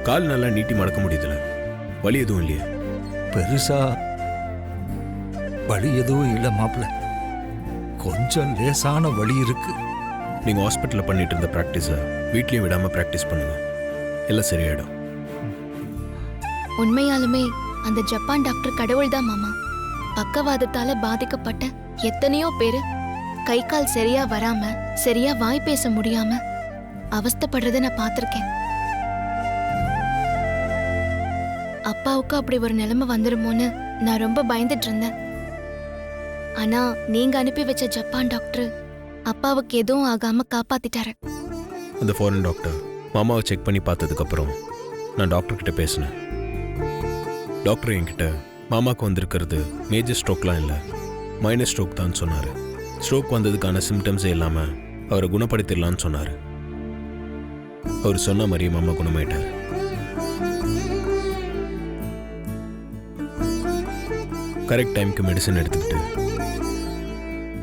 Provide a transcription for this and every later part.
கால் நல்லா நீட்டி மடக்க முடியுதுல, வலி எதுவும் இல்லையே? பெருசா வலி எதுவும் இல்லை மாப்பிள்ள, கொஞ்சம் லேசான வலி இருக்கு. நீங்கள் ஹாஸ்பிட்டலில் பண்ணிட்டு இருந்த ப்ராக்டிஸை வீட்லேயும் விடாமல் ப்ராக்டிஸ் பண்ணுங்க, எல்லாம் சரியாயிடும். உண்மையாலுமே அந்த ஜப்பான் டாக்டர் கடவுள் தான் மாமா. பக்கவாதத்தால பாதிக்கப்பட்ட எத்தனையோ பேரு கை கால் சரியா வராம, சரியா வாய் பேச முடியாம அவஸ்தைப்படுறத நான் பார்த்திருக்கேன். அப்பாவுக்கு அப்படி ஒரு நிலைமை வந்துருமோன்னு நான் ரொம்ப பயந்துட்டு இருந்தேன். ஆனா நீங்க அனுப்பி வச்ச ஜப்பான் டாக்டர் அப்பாவுக்கு எதுவும் ஆகாம காப்பாத்திட்டாரு. அந்த ஃபாரின் டாக்டர் மாமாவை செக் பண்ணி பார்த்ததுக்கப்புறம் நான் டாக்டர்கிட்ட பேசினேன். டாக்டர் என்கிட்ட மாமாவுக்கு வந்திருக்கிறது மேஜர் ஸ்ட்ரோக்லாம் இல்லை, மைனர் ஸ்ட்ரோக் தான் சொன்னார். ஸ்ட்ரோக் வந்ததுக்கான சிம்டம்ஸே இல்லாமல் அவரை குணப்படுத்திடலான்னு சொன்னார். அவர் சொன்ன மாதிரியே மாமா குணமாயிட்டார். கரெக்ட் டைமுக்கு மெடிசன் எடுத்துக்கிட்டு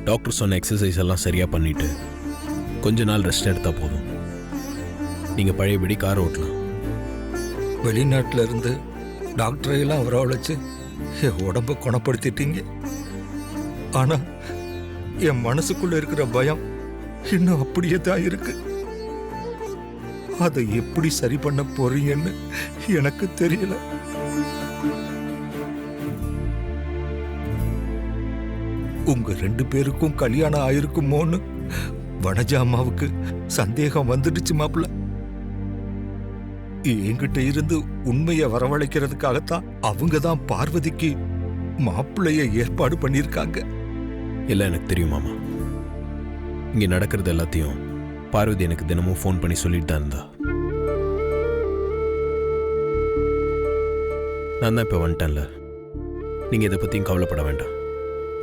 டாக்டர் சொன்ன எக்ஸசைஸ் எல்லாம் சரியாக பண்ணிட்டு கொஞ்ச நாள் ரெஸ்ட் எடுத்தால் போதும், நீங்கள் பழையபடி கார் ஓட்டலாம். வெளிநாட்டில் இருந்து டாக்டரையெல்லாம் வரவழைச்சு என் உடம்ப குணப்படுத்திட்டீங்க. ஆனா என் மனசுக்குள்ள இருக்கிற பயம் இன்னும் அப்படியே தான் இருக்கு. அதை எப்படி சரி பண்ண போறீங்கன்னு எனக்கு தெரியல. உங்க 2 பேருக்கும் கல்யாணம் ஆயிருக்குமோன்னு வனஜா அம்மாவுக்கு சந்தேகம் வந்துடுச்சு மாப்பிள்ள. என்கிட்ட இருந்து உண்மையை வரவழைக்கிறதுக்காகத்தான் அவங்க தான் பார்வதிக்கு மாப்பிள்ளைய ஏற்பாடு பண்ணியிருக்காங்க. எல்லாம் எனக்கு தெரியும் மாமா. இங்கே நடக்கிறது எல்லாத்தையும் பார்வதி எனக்கு தினமும் ஃபோன் பண்ணி சொல்லிட்டு தான் இருந்தா. நான் தான் இப்போ வந்துட்டேன்ல, நீங்கள் இதை பற்றியும் கவலைப்பட வேண்டாம்,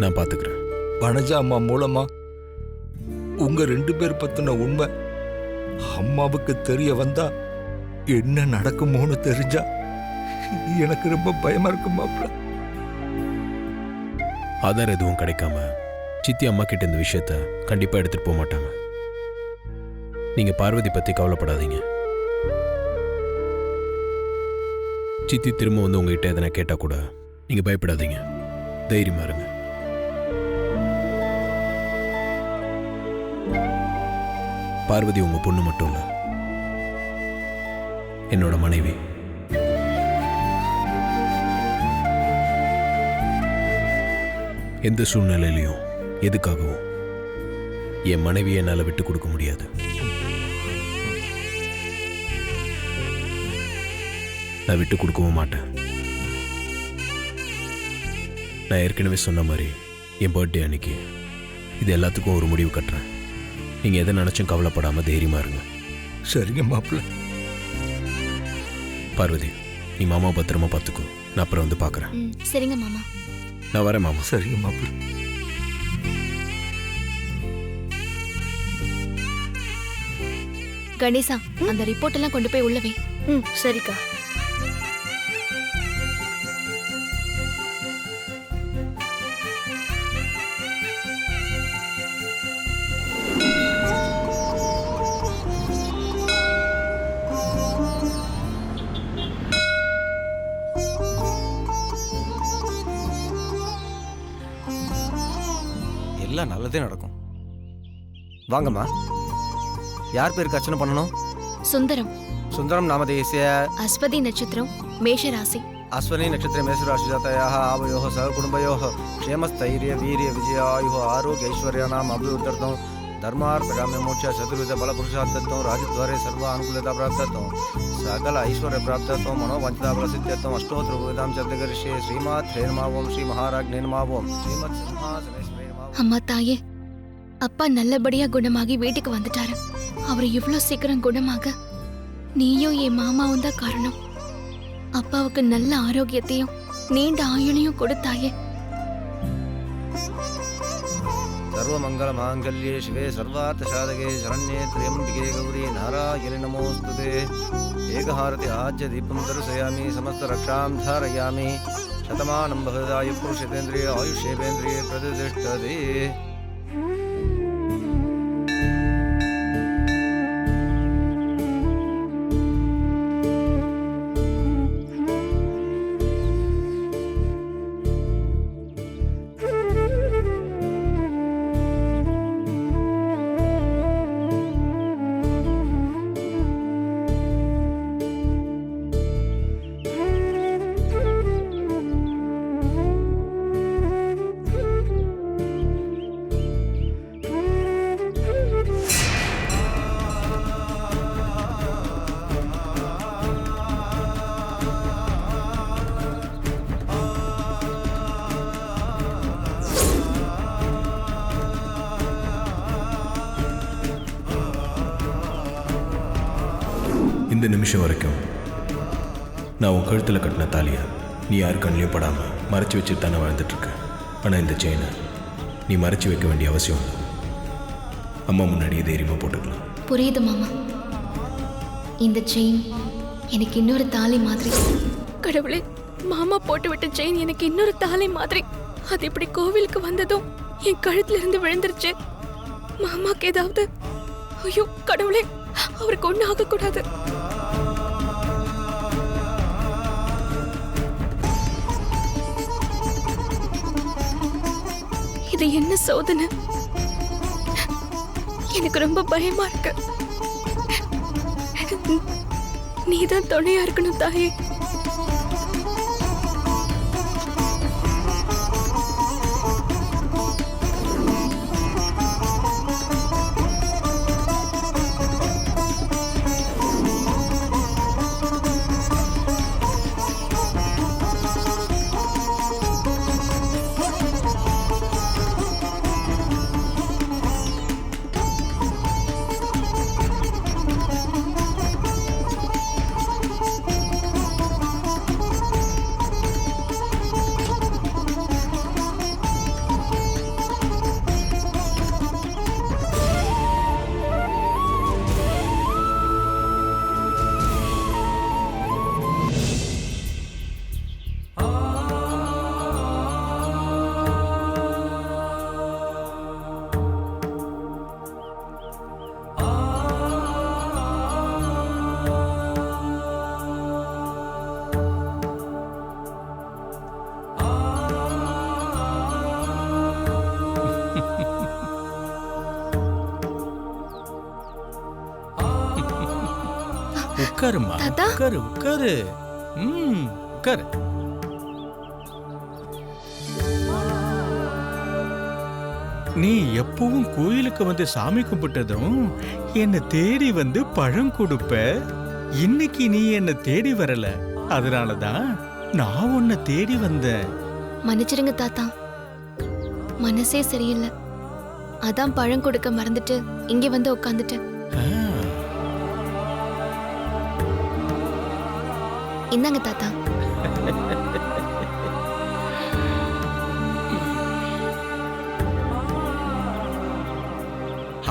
நான் பார்த்துக்கிறேன். வனஜா அம்மா மூலமா உங்க 2 பேர் பத்தின உண்மை அம்மாவுக்கு தெரிய வந்தா என்ன நடக்குமோன்னு தெரிஞ்சா எனக்கு ரொம்ப பயமா இருக்கு மாப்பிள்ள. ஆதார் எதுவும் கிடைக்காம சித்தி அம்மா கிட்ட இந்த விஷயத்த கண்டிப்பாக எடுத்துகிட்டு போக மாட்டாங்க. நீங்கள் பார்வதி பற்றி கவலைப்படாதீங்க. சித்தி திரும்ப வந்து உங்ககிட்ட எதனா கேட்டால் கூட நீங்கள் பயப்படாதீங்க, தைரியமாக இருங்க. பார்வதி உங்கள் பொண்ணு மட்டும் இல்லை, என்னோட மனைவி. எந்த சூழ்நிலையிலையும் எதுக்காகவும் என் மனைவியை என்னால் விட்டு கொடுக்க முடியாது. நான் விட்டு கொடுக்கவும் மாட்டேன். நான் ஏற்கனவே சொன்ன மாதிரி என் பர்த்டே அன்னைக்கு இது எல்லாத்துக்கும் ஒரு முடிவு கட்டுறேன். நீங்கள் எதை நினச்சும் கவலைப்படாமல் தைரியமாக இருங்க. சரிங்க மாப்பிள்ள. பார்வதி, நீ மாமா பத்திரமா பார்த்துக்கோ, நான் அப்புறம் வந்து பார்க்குறேன். சரிங்க மாமா. நான் வரேன் மாமா. சரிங்க மாப்பிள்ள. கணேசா, அந்த ரிப்போர்ட் எல்லாம் கொண்டு போய் உள்ளவே. சரிக்கா. எல்லாம் நல்லதே நடக்கும். வாங்கம்மா. யார் பேருக்கு அர்ச்சனை பண்ணணும்? சுந்தரம். சுந்தரம் நாமதேசிய அஸ்வதி நட்சத்திரம், மேஷராசி. அஸ்வனி நட்சத்திர மேஷராசி ஜாதயாः आवयोः सह कुटुम्बयोः क्षेमस्थैर्य वीर्य विजयायुः आरोग्य ऐश्वर्याणाम् अभिवृद्ध्यर्थं धर्मार्थकाम्य मोक्ष चतुर्विध बल पुरुषार्थत्वं राजद्वारे सर्व अनुकूलता प्राप्त्यर्थं सकल ऐश्वर्य प्राप्त्यर्थं मनोवांछिता बल सिद्ध्यर्थं अष्टोत्तर विधां चतुर्दशे श्रीमात्रे नमः ओम श्री महाराज्ञे नमः ओम श्रीमत् सिंहासनेश्वरी नमः ओम. அம்மா தாயே, அப்பா நல்லபடியா குணமாகி வீட்டுக்கு வந்துட்டாரு. அவர் இவ்வளோ சீக்கிரம் குணமாக நீயும் என் மாமாவும் தான் காரணம். அப்பாவுக்கு நல்ல ஆரோக்கியத்தையும் நீண்ட ஆயுளையும் கொடுத்தாயே. सर्वमंगल मांगल्ये शिवे सर्वार्थ साधके शरण्ये त्र्यंबके गौरी नारायणि नमोस्तुते. एकहारति आज्य दीपं दर्शयामि समस्त रक्षां धारयामि. शतमानं भवदाय पुरुषेन्द्रिय आयुष्येन्द्रिये प्रतिष्ठते. இந்த நிமிஷம் வரைக்கும் நான் உன் கழுத்தில் கட்டின தாலியை நீ யாரு கண்ணிலையும் படாமல் மறைச்சி வச்சுட்டு தானே வாழ்ந்துட்டுருக்க. ஆனால் இந்த செயினை நீ மறைச்சி வைக்க வேண்டிய அவசியம் இல்லை. அம்மா முன்னாடியே தைரியமாக போட்டுக்கலாம். புரியுது மாமா. இந்த செயின் எனக்கு இன்னொரு தாலி மாதிரி. கடவுளே, மாமா போட்டு விட்ட செயின் எனக்கு இன்னொரு தாலி மாதிரி. அது இப்படி கோவிலுக்கு வந்ததும் என் கழுத்துல இருந்து விழுந்துருச்சு. மாமாக்கு ஏதாவது, ஐயோ கடவுளே, அவருக்கு ஒண்ணு ஆகக்கூடாது. இது என்ன சோதனை? எனக்கு ரொம்ப பயமா இருக்கு. நீதான் துணையா இருக்கணும் தாயே. உட்காருமா, தாத்தா. உட்காரு உட்காரு. உட்காரு. நீ எப்பவும் கோயிலுக்கு வந்து சாமி கும்பிட்டதும் என்ன தேடி வந்து பழம் கொடுப்ப. இன்னைக்கு நீ என்ன தேடி வரல, அதனாலதான் நான் உன்னை தேடி வந்தேன். மன்னிச்சிருங்க தாத்தா, மனசே சரியில்லை. அதான் பழம் கொடுக்க மறந்துட்டு இங்க வந்து உட்காந்துட்டேன். இந்தாங்க தாத்தா.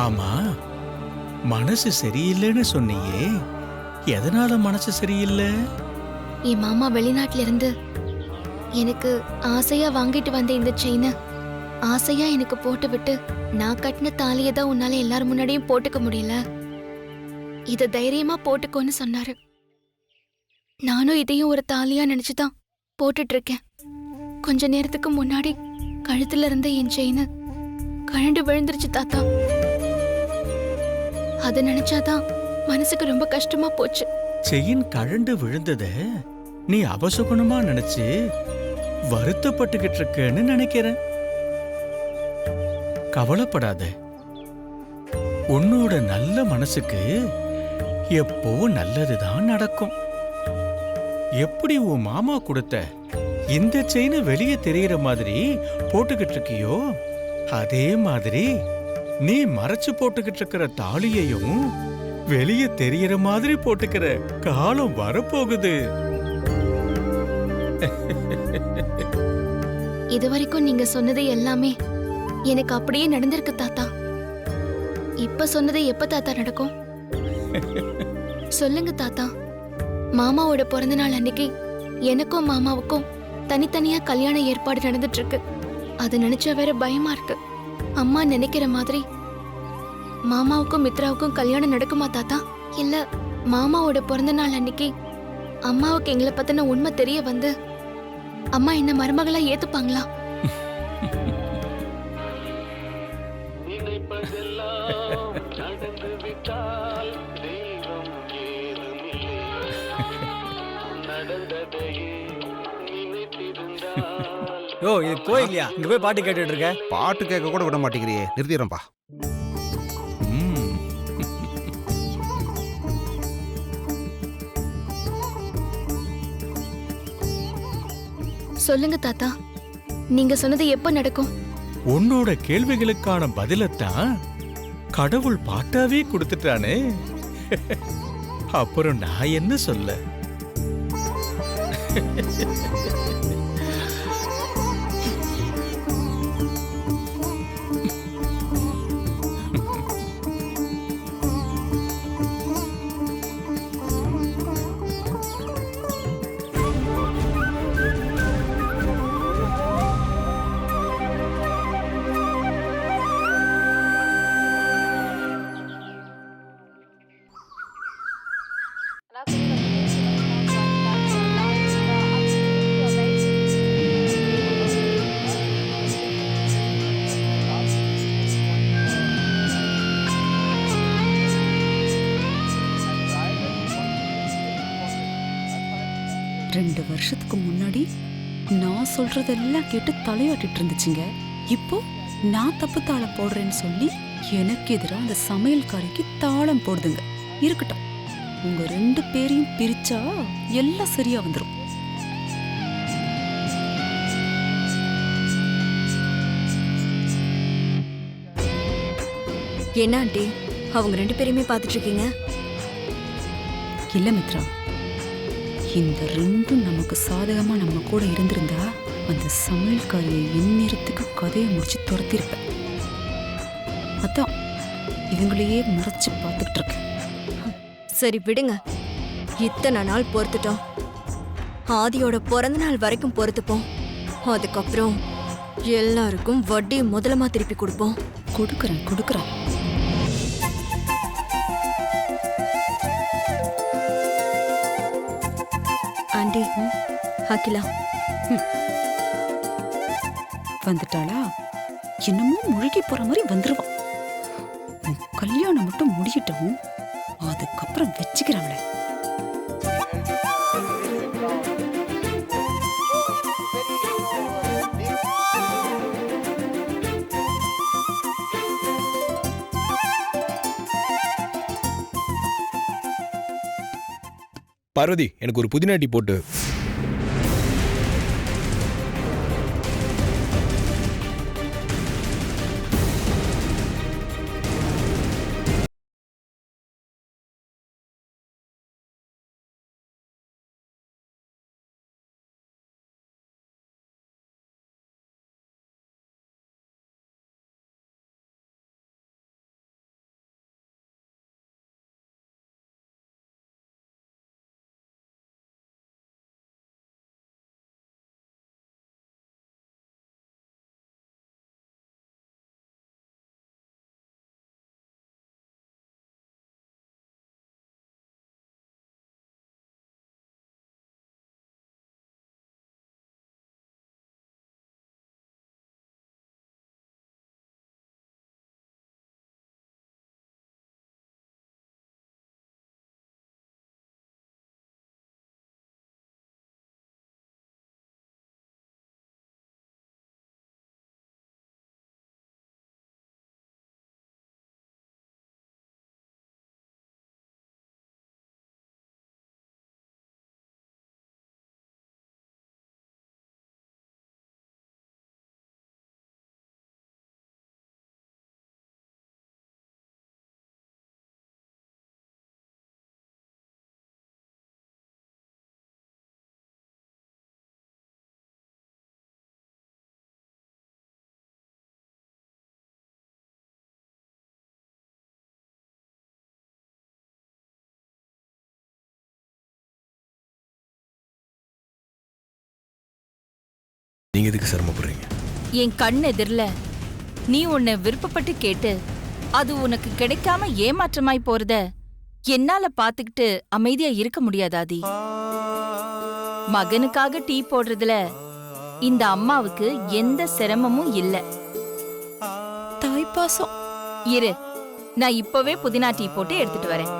ஆமா, மனசு சரியில்லைன்னு சொன்னியே, எதனால மனசு சரியில்லை? என் மாமா வெளிநாட்டுல இருந்து எனக்கு ஆசையா வாங்கிட்டு வந்த இந்த செயினை ஆசையா எனக்கு போட்டு விட்டு, நான் கட்டின தாலியை தான் உன்னால எல்லாரும் முன்னாடியும் போட்டுக்க முடியல, இத தைரியமா போட்டுக்கோன்னு சொன்னாரு. நானும் இதையும் ஒரு தாலியா நினைச்சுதான் போட்டுட்டு இருக்கேன். கொஞ்ச நேரத்துக்கு முன்னாடி கழுத்துல இருந்த என் செயின் கழண்டு விழுந்துருச்சு தாத்தா. அத நினைச்சாதான் மனசுக்கு ரொம்ப கஷ்டமா போச்சு. செயின் கழண்டு விழுந்தத நீ அபசகுணமா நினைச்சு வருத்தப்பட்டுகிட்டு இருக்கேன்னு நினைக்கிறேன். கவலைப்படாத, உன்னோட நல்ல மனசுக்கு எப்போ நல்லதுதான் நடக்கும். எப்படி உன் மாமா கொடுத்த இந்த செயினை வெளியே தெரியற மாதிரி போட்டுக்கிட்டு இருக்கியோ, அதே மாதிரி நீ மறைச்சு போட்டுக்கிட்டு இருக்கிற தாலியையும் வெளியே தெரியற மாதிரி போட்டுக்கிற காலம் வரப்போகுது. இதுவரைக்கும் நீங்க சொன்னது எல்லாமே எனக்கு அப்படியே நடந்திருக்கு தாத்தா. இப்ப சொன்னது எப்ப தாத்தா நடக்கும்? சொல்லுங்க தாத்தா. மாமாவோட பிறந்த நாள் அன்னைக்கு எனக்கும் மாமாவுக்கும் தனித்தனியா கல்யாண ஏற்பாடு நடந்துட்டு இருக்கு. அது நினைச்சா வேற பயமா இருக்கு. அம்மா நினைக்கிற மாதிரி மாமாவுக்கும் மித்ராவுக்கும் கல்யாணம் நடக்குமா தாத்தா? இல்ல மாமாவோட பிறந்த நாள் அன்னைக்கு அம்மாவுக்கு எங்களை பத்தின உண்மை தெரிய வந்து அம்மா என்ன மருமகளா ஏத்துப்பாங்களா? யோ, இது கோயில்லையா? இங்க போய் பாட்டு கேட்டுட்டு இருக்க. பாட்டு கேட்க கூட விட மாட்டேங்கிறியே, நிறுத்திடுறேன்ப்பா. சொல்லுங்க தாத்தா, நீங்க சொன்னது எப்ப நடக்கும்? உன்னோட கேள்விகளுக்கான பதிலத்தான் கடவுள் பாட்டாவே கொடுத்துட்டானே. அப்புறம் நான் என்ன சொல்ல? ரெண்டு வருஷத்துக்கு முன்னாடி நான் சொல்றதெல்லாம் கேட்டு தலையாட்டிட்டு இருந்துச்சுங்க. இப்போ நான் தப்பு தாளம் போடுறேன்னு சொல்லி எனக்கு எதிராக அந்த சமையல்காரிக்கு தாளம் போடுதுங்க. இருக்கட்டும், உங்க ரெண்டு பேரையும் பிரிச்சா எல்லாம் சரியா வந்துரும். என்ன ஆண்டி, அவங்க ரெண்டு பேரையுமே பார்த்துட்டு இருக்கீங்க? இல்ல மித்ரா, இந்த ரெண்டும் நமக்கு சாதகமா நம்ம கூட இருந்திருந்தா அந்த சமையல்காரியை இந்நேரத்துக்கு கதையை முடிச்சு துரத்திருப்பேன். அதான் இவங்களையே முறைச்சு பார்த்துக்கிட்டு இருக்கேன். சரி விடுங்க, இத்தனை நாள் பொறுத்துட்டோம். ஆதியோட பிறந்த நாள் வரைக்கும் பொறுத்துப்போம். அதுக்கப்புறம் எல்லாருக்கும் வட்டி முதலமா திருப்பி கொடுப்போம். கொடுக்குறேன். ஆண்டி, அகிலா வந்துட்டாளா? என்னமோ முழுகி போற மாதிரி வந்துருவான். உன் கல்யாணம் மட்டும் முடியட்டும், அதுக்கப்புறம் வச்சுக்கிறாங்களே. பார்வதி, எனக்கு ஒரு புதினா டீ போட்டு. நீங்க எதுக்கு சிரமப்படுறீங்க? என் கண் எதிரில நீ உன்னை விருப்பப்பட்டு கேட்டு அது உனக்கு கிடைக்காம ஏமாற்றமாய் போறத என்னால பாத்துக்கிட்டு அமைதியா இருக்க முடியாதாதி. மகனுக்காக டீ போடுறதுல இந்த அம்மாவுக்கு எந்த சிரமமும் இல்ல. தாய்ப்பாசம். இரு, நான் இப்பவே புதினா டீ போட்டு எடுத்துட்டு வரேன்.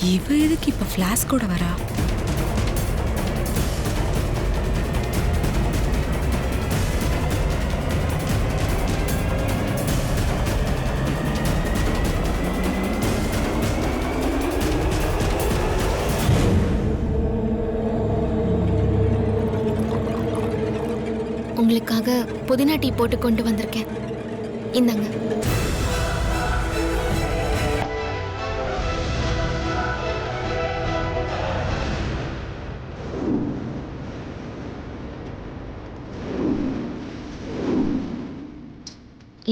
இவ எதுக்கு இப்ப ஃபிளாஸ்கோட வரா? உங்களுக்காக புதினா டீ போட்டு கொண்டு வந்திருக்கேன். இந்தாங்க.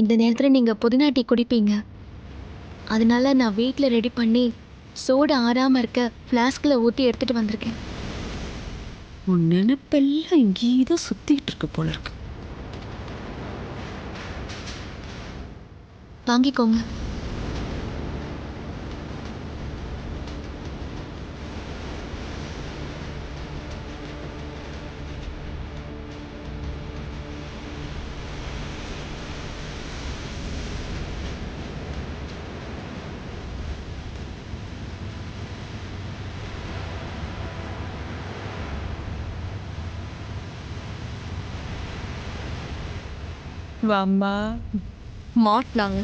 இந்த நேரத்தில் நீங்கள் புதினா டீ குடிப்பீங்க, அதனால நான் வீட்டில் ரெடி பண்ணி சோடு ஆறாமல் இருக்க ஃப்ளாஸ்கில் ஊற்றி எடுத்துகிட்டு வந்திருக்கேன். உன் நினைப்பெல்லாம் இங்கேதான் சுத்திட்டு இருக்கு போல இருக்கு. வாங்கிக்கோங்க. வாம்மா. மாட்டினாங்க.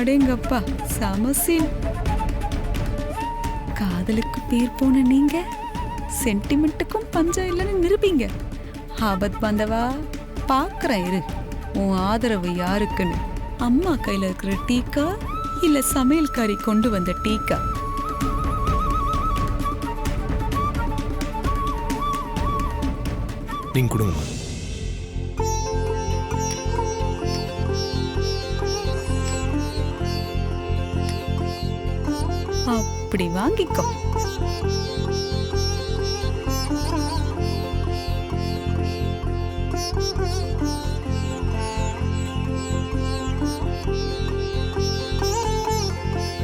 அடேங்கப்பா, சமசீன். காதலுக்கு பேர் போன நீங்க சென்டிமெண்ட்டுக்கும் பஞ்சம் இல்லைன்னு நிரூபிங்க. ஆபத் பாந்தவா, பாக்குறேன் இரு உன் ஆதரவு யாருக்குன்னு. அம்மா கையில இருக்கிற டீக்கா இல்ல சமையல்காரி கொண்டு வந்த டீக்கா? நீங்க கொடுங்கம்மா. அப்படி வாங்கிக்கோ.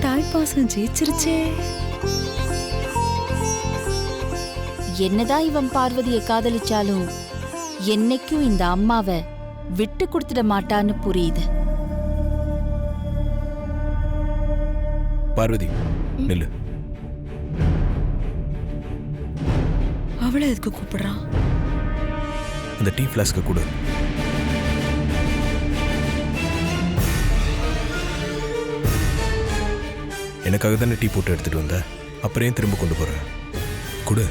தாய்ப்பாசம் ஜெயிச்சிருச்சே. என்னதான் இவன் பார்வதியை காதலிச்சாலும் என்னைக்கும் இந்த அம்மாவை விட்டு கொடுத்துட மாட்டான்னு புரியுது. பார்வதி நில்லு. அவளை எதுக்கு கூப்பிடுறான்? அந்த டீ ஃப்ளாஸ்க்கு கொடு. எனக்காக தானே டீ போட்டு எடுத்துட்டு வந்த, அப்புறம் ஏன் திரும்ப கொண்டு போற? கொடு.